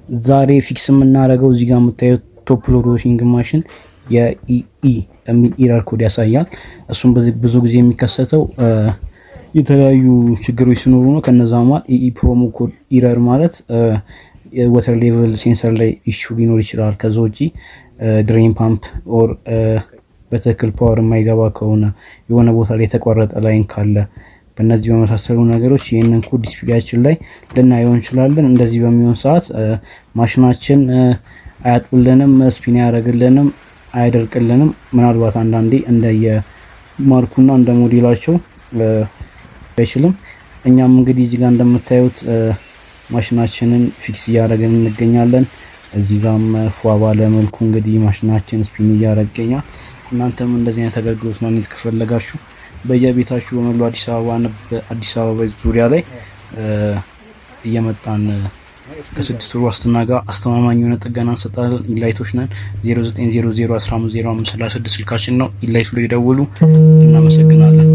ዛሬ ፊክስ የምናደርገው እዚህ ጋር የምታዩት ቶፕ ሎድ ዋሺንግ ማሽን የኢኢ የሚል ኢረር ኮድ ያሳያል። እሱም ብዙ ጊዜ የሚከሰተው የተለያዩ ችግሮች ሲኖሩ ነው። ከነዛ መሃል ኢኢ ፕሮሞ ኮድ ኢረር ማለት ወተር ሌቭል ሴንሰር ላይ ኢሹ ሊኖር ይችላል። ከዛ ውጪ ድሬን ፓምፕ ኦር በትክክል ፓወር የማይገባ ከሆነ የሆነ ቦታ ላይ የተቋረጠ ላይን ካለ በእነዚህ በመሳሰሉ ነገሮች ይህንን ኮድ ዲስፕሌያችን ላይ ልናየው እንችላለን። እንደዚህ በሚሆን ሰዓት ማሽናችን አያጥብልንም፣ ስፒን አያደርግልንም፣ አያደርቅልንም። ምናልባት አንዳንዴ እንደየማርኩና እንደ ሞዴላቸው አይችልም። እኛም እንግዲህ እዚህ ጋር እንደምታዩት ማሽናችንን ፊክስ እያደረግን እንገኛለን። እዚህ ጋርም ፏ ባለ መልኩ እንግዲህ ማሽናችን ስፒን እያደረገኛ። እናንተም እንደዚህ አይነት አገልግሎት ማግኘት ከፈለጋችሁ በየቤታችሁ በመላው አዲስ አበባና በአዲስ አበባ ዙሪያ ላይ እየመጣን ከ6 ወር ዋስትና ጋር አስተማማኝ የሆነ ጥገና እንሰጣለን። ኢላይቶች ነን። 0900150536 ስልካችን ነው። ኢላይቱ ላይ ደውሉ። እናመሰግናለን።